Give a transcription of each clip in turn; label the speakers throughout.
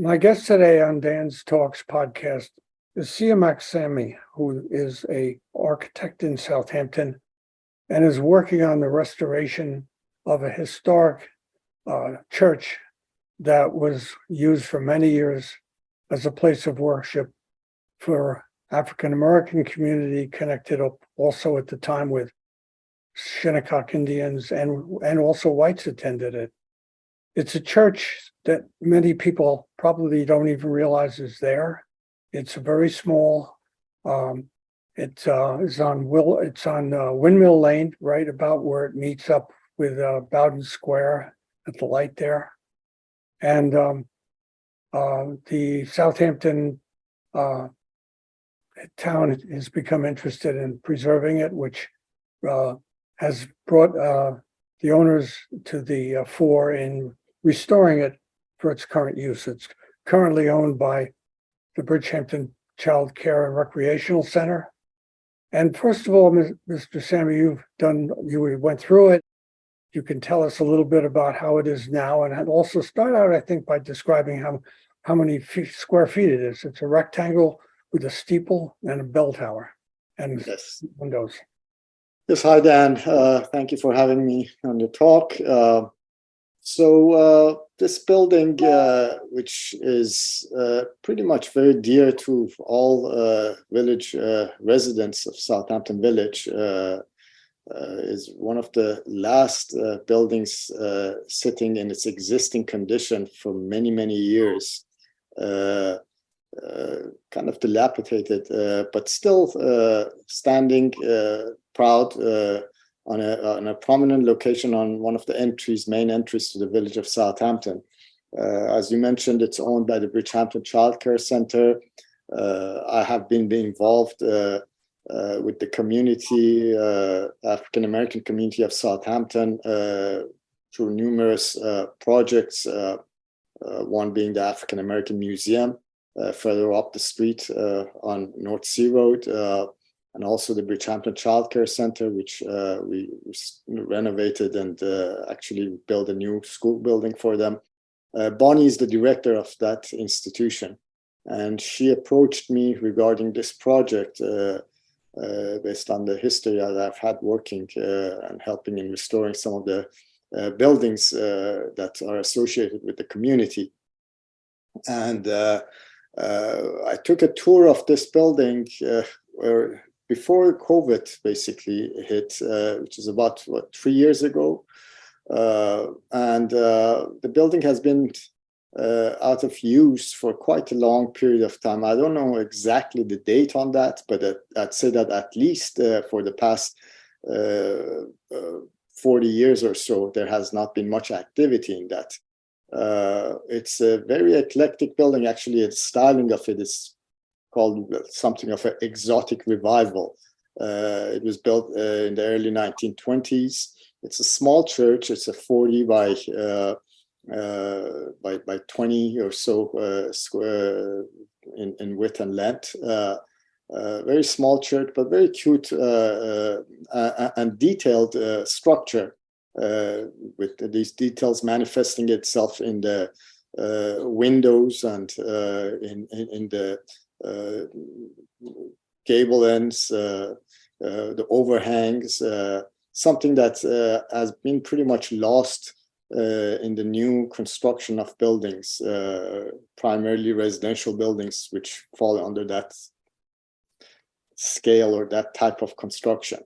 Speaker 1: My guest today on Dan's Talks podcast is Siamak Samii, who is an architect in Southampton and is working on the restoration of a historic church that was used for many years as a place of worship for African American community, connected up also at the time with Shinnecock Indians and also whites attended it. It's a church that many people probably don't even realize is there. It's very small. It's on Windmill Lane, right about where it meets up with Bowden Square at the light there. And the Southampton town has become interested in preserving it, which has brought the owners to the fore in restoring it for its current use. It's currently owned by the Bridgehampton Child Care and Recreational Center. And first of all, Mr. Samii, you went through it. You can tell us a little bit about how it is now, and also start out, I think, by describing how many square feet it is. It's a rectangle with a steeple and a bell tower and windows.
Speaker 2: Yes, hi, Dan. Thank you for having me on the talk. So this building, which is pretty much very dear to all village residents of Southampton Village, is one of the last buildings sitting in its existing condition for many, many years. Kind of dilapidated, but still standing proud on a prominent location on one of the main entries to the village of Southampton. As you mentioned, it's owned by the Bridgehampton Child Care Center. I have been involved with the community, African American community of Southampton, through numerous projects, one being the African American Museum, further up the street on North Sea Road, and also the Bridgehampton Child Care Center, which we renovated and actually built a new school building for them. Bonnie is the director of that institution, and she approached me regarding this project based on the history that I've had working and helping in restoring some of the buildings that are associated with the community. And I took a tour of this building where before COVID basically hit, which is about 3 years ago. And the building has been out of use for quite a long period of time. I don't know exactly the date on that, but I'd say that at least for the past 40 years or so, there has not been much activity in that. It's a very eclectic building. Actually, the styling of it is called something of an exotic revival. It was built in the early 1920s. It's a small church. It's a 40 by 20 or so square in width and length. Very small church, but very cute and detailed structure, with these details manifesting itself in the windows and in the gable ends, the overhangs, something that has been pretty much lost in the new construction of buildings, primarily residential buildings, which fall under that scale or that type of construction.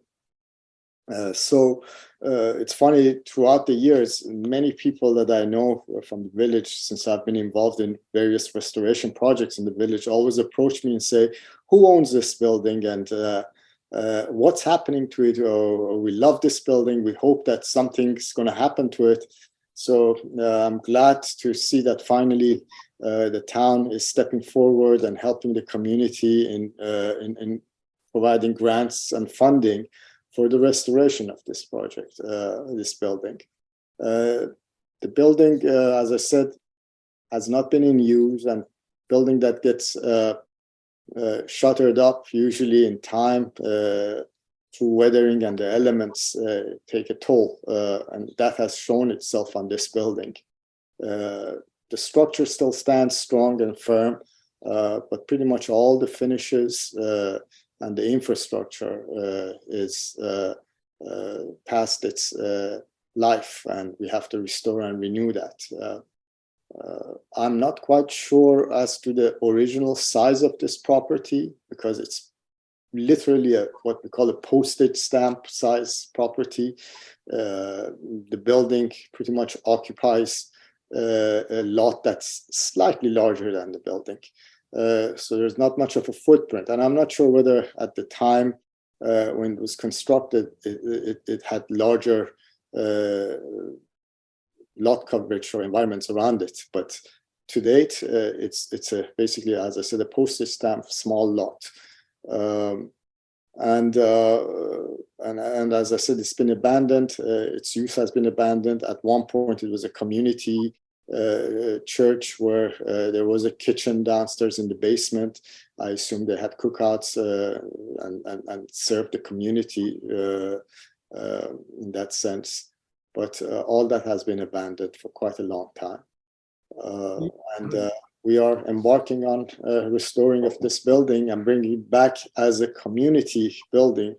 Speaker 2: So it's funny, throughout the years, many people that I know from the village, since I've been involved in various restoration projects in the village, always approach me and say, who owns this building and what's happening to it? Or we love this building. We hope that something's going to happen to it. So I'm glad to see that finally the town is stepping forward and helping the community in providing grants and funding for the restoration of this project, this building. The building, as I said, has not been in use, and building that gets shuttered up usually in time through weathering and the elements take a toll, and that has shown itself on this building. The the structure still stands strong and firm, but pretty much all the finishes and the infrastructure is past its life, and we have to restore and renew that. I'm not quite sure as to the original size of this property, because it's literally what we call a postage stamp size property. The building pretty much occupies a lot that's slightly larger than the building. So there's not much of a footprint. And I'm not sure whether at the time when it was constructed, it had larger lot coverage or environments around it. But to date, it's basically, as I said, a postage stamp small lot. And as I said, it's been abandoned. Its use has been abandoned. At one point, it was a community church where there was a kitchen downstairs in the basement. I assume they had cookouts and served the community in that sense. But all that has been abandoned for quite a long time. And we are embarking on restoring of this building and bringing it back as a community building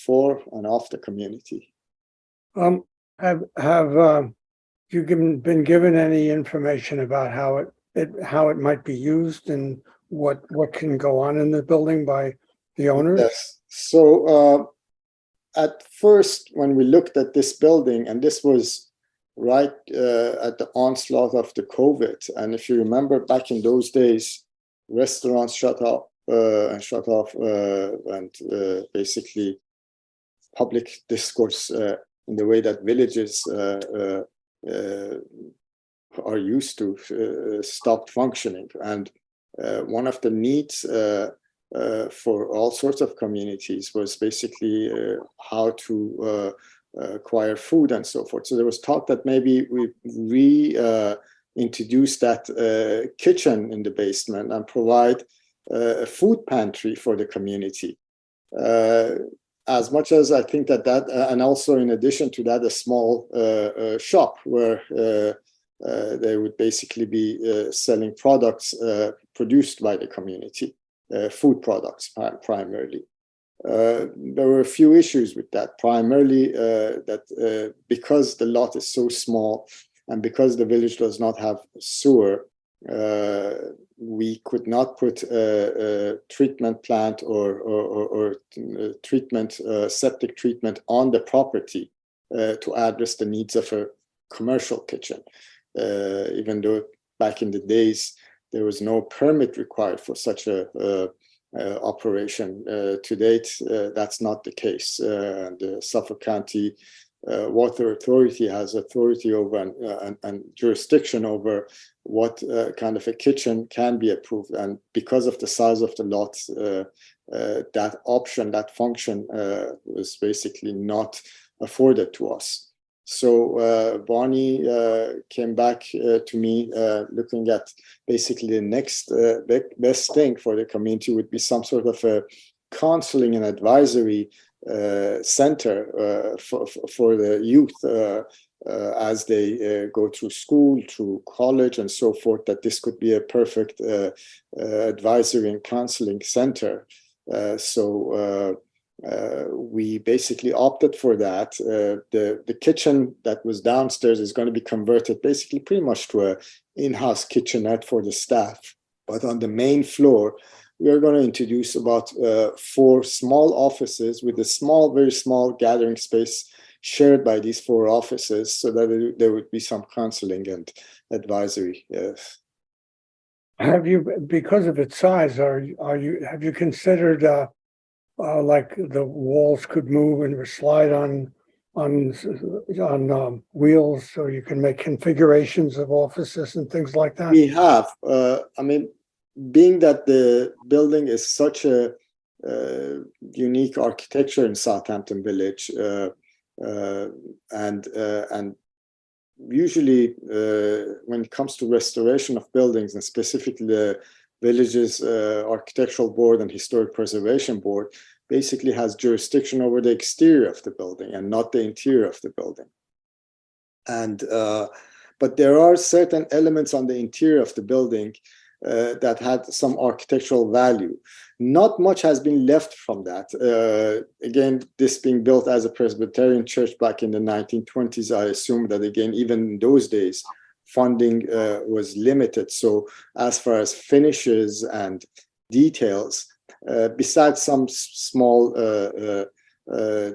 Speaker 2: for and of the community.
Speaker 1: Have you been given any information about how it might be used and what can go on in the building by the owners?
Speaker 2: Yes. So at first, when we looked at this building, and this was right at the onslaught of the COVID, and if you remember back in those days, restaurants shut off, and basically public discourse in the way that villages are used to stopped functioning. And one of the needs for all sorts of communities was basically how to acquire food and so forth. So there was talk that maybe we reintroduce that kitchen in the basement and provide a food pantry for the community. As much as I think that and also in addition to that, a small shop where they would basically be selling products produced by the community, food products primarily. There were a few issues with that, primarily that because the lot is so small and because the village does not have sewer, we could not put a treatment plant or treatment septic treatment on the property to address the needs of a commercial kitchen, even though back in the days there was no permit required for such a operation. To date, that's not the case. The Suffolk County Water Authority has authority over and jurisdiction over what kind of a kitchen can be approved. And because of the size of the lot, that option, that function was basically not afforded to us. So Barney came back to me looking at basically the next best thing for the community would be some sort of a counseling and advisory center for the youth as they go through school, through college and so forth, that this could be a perfect advisory and counseling center. So we basically opted for that. The kitchen that was downstairs is going to be converted basically pretty much to an in-house kitchenette for the staff. But on the main floor, we are going to introduce about 4 small offices with a small, very small gathering space shared by these 4 offices, so that there would be some counseling and advisory. Yes.
Speaker 1: Have you, because of its size, have you considered like the walls could move and slide on wheels, so you can make configurations of offices and things like that?
Speaker 2: We have. I mean, being that the building is such a unique architecture in Southampton Village, and usually when it comes to restoration of buildings, and specifically the village's architectural board and historic preservation board basically has jurisdiction over the exterior of the building and not the interior of the building. And but there are certain elements on the interior of the building that had some architectural value. Not much has been left from that. Again, this being built as a Presbyterian church back in the 1920s, I assume that, again, even in those days, funding was limited. So as far as finishes and details, besides some small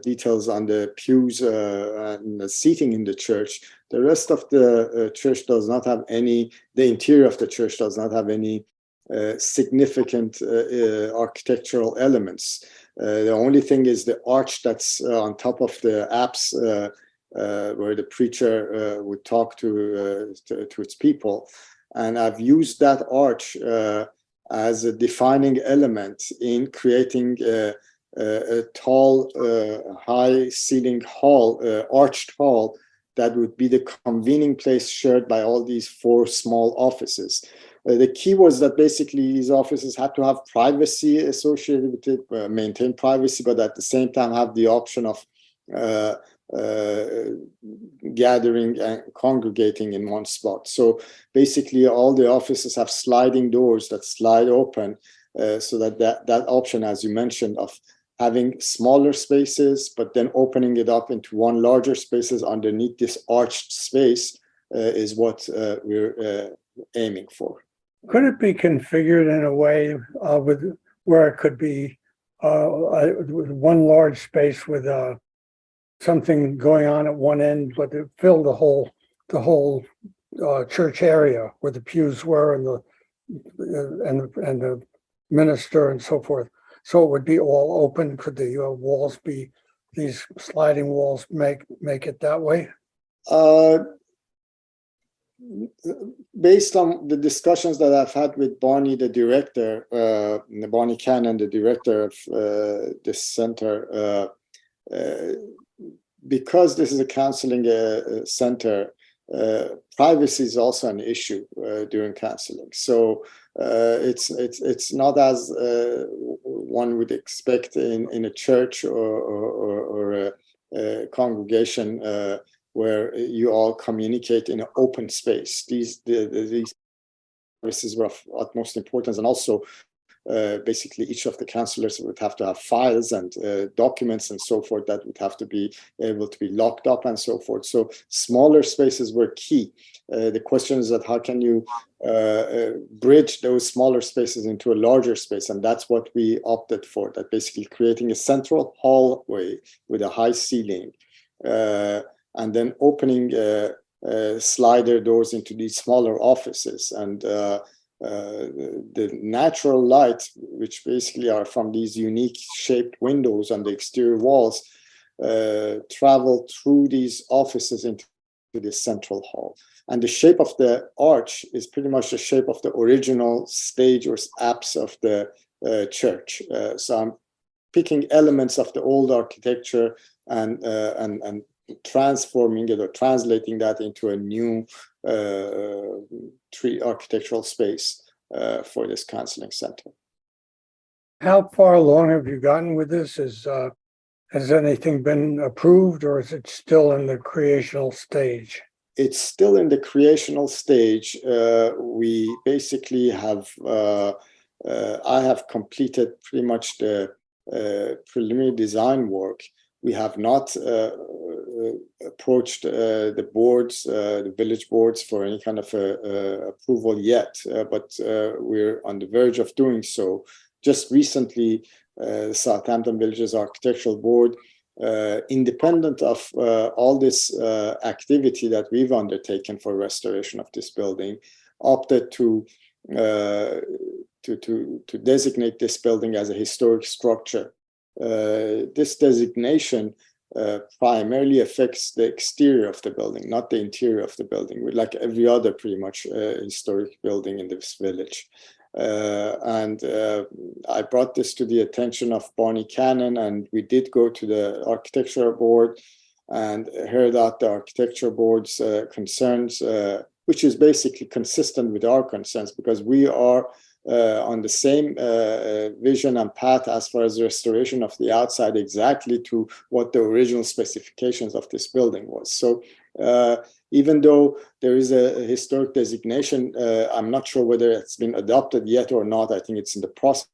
Speaker 2: details on the pews and the seating in the church, the rest of the church does not have any, the interior of the church does not have any significant architectural elements. The only thing is the arch that's on top of the apse where the preacher would talk to its people. And I've used that arch as a defining element in creating a tall, high-ceiling hall, arched hall, that would be the convening place shared by all these 4 small offices. The key was that basically these offices had to have privacy associated with it, maintain privacy, but at the same time have the option of gathering and congregating in one spot. So basically all the offices have sliding doors that slide open, so that option, as you mentioned, of having smaller spaces, but then opening it up into one larger spaces underneath this arched space is what we're aiming for.
Speaker 1: Could it be configured in a way with where it could be one large space with something going on at one end, but it filled the whole church area where the pews were and the minister and so forth? So it would be all open. Could the walls be, these sliding walls make it that way?
Speaker 2: Based on the discussions that I've had with Barney, the director, Barney Cannon, the director of this center, because this is a counseling center, privacy is also an issue during counseling. So it's not as one would expect in a church or a congregation where you all communicate in an open space. These services were of utmost importance, and also basically each of the counselors would have to have files and documents and so forth that would have to be able to be locked up and so forth. So smaller spaces were key. The question is that how can you bridge those smaller spaces into a larger space, and that's what we opted for, that basically creating a central hallway with a high ceiling, and then opening slider doors into these smaller offices. And the natural light, which basically are from these unique shaped windows on the exterior walls, travel through these offices into this central hall. And the shape of the arch is pretty much the shape of the original stage or apse of the church. So I'm picking elements of the old architecture and transforming it or translating that into a new architectural space for this counseling center.
Speaker 1: How far along have you gotten with this? Has anything been approved, or is it still in the creational stage?
Speaker 2: It's still in the creational stage. We basically have, I have completed pretty much the preliminary design work. We have not approached the boards, the village boards, for any kind of approval yet, but we're on the verge of doing so. Just recently, the Southampton Villages Architectural Board, independent of all this activity that we've undertaken for restoration of this building, opted to designate this building as a historic structure. This designation primarily affects the exterior of the building, not the interior of the building, like every other pretty much historic building in this village. And I brought this to the attention of Barney Cannon, and we did go to the architecture board and heard out the architecture board's concerns, which is basically consistent with our concerns, because we are on the same vision and path as far as restoration of the outside, exactly to what the original specifications of this building was. So Even though there is a historic designation, I'm not sure whether it's been adopted yet or not. I think it's in the process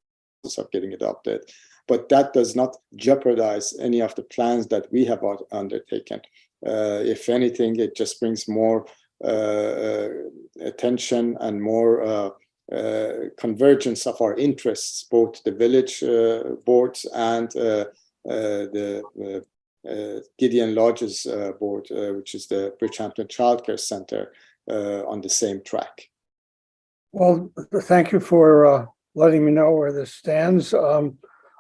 Speaker 2: of getting adopted. But that does not jeopardize any of the plans that we have undertaken. If anything, it just brings more attention and more convergence of our interests, both the village boards and the Gideon Lodge's board, which is the Bridgehampton Childcare Center, on the same track.
Speaker 1: Well, thank you for letting me know where this stands.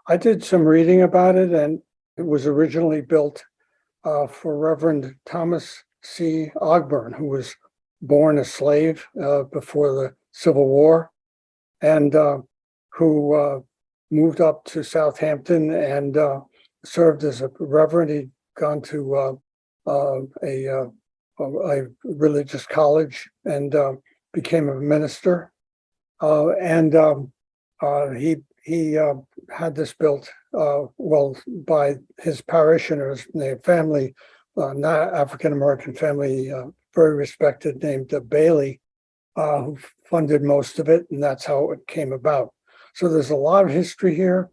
Speaker 1: I did some reading about it, and it was originally built for Reverend Thomas C. Ogburn, who was born a slave before the Civil War, and who moved up to Southampton and served as a reverend. He'd gone to a religious college and became a minister. He had this built, by his parishioners, their family, not African American family, very respected, named Bailey, who funded most of it, and that's how it came about. So there's a lot of history here,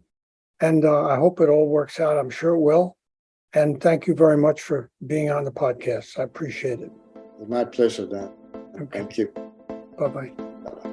Speaker 1: and I hope it all works out. I'm sure it will. And thank you very much for being on the podcast. I appreciate it.
Speaker 2: My pleasure, Dan.
Speaker 1: Okay.
Speaker 2: Thank you.
Speaker 1: Bye-bye.
Speaker 2: Bye-bye.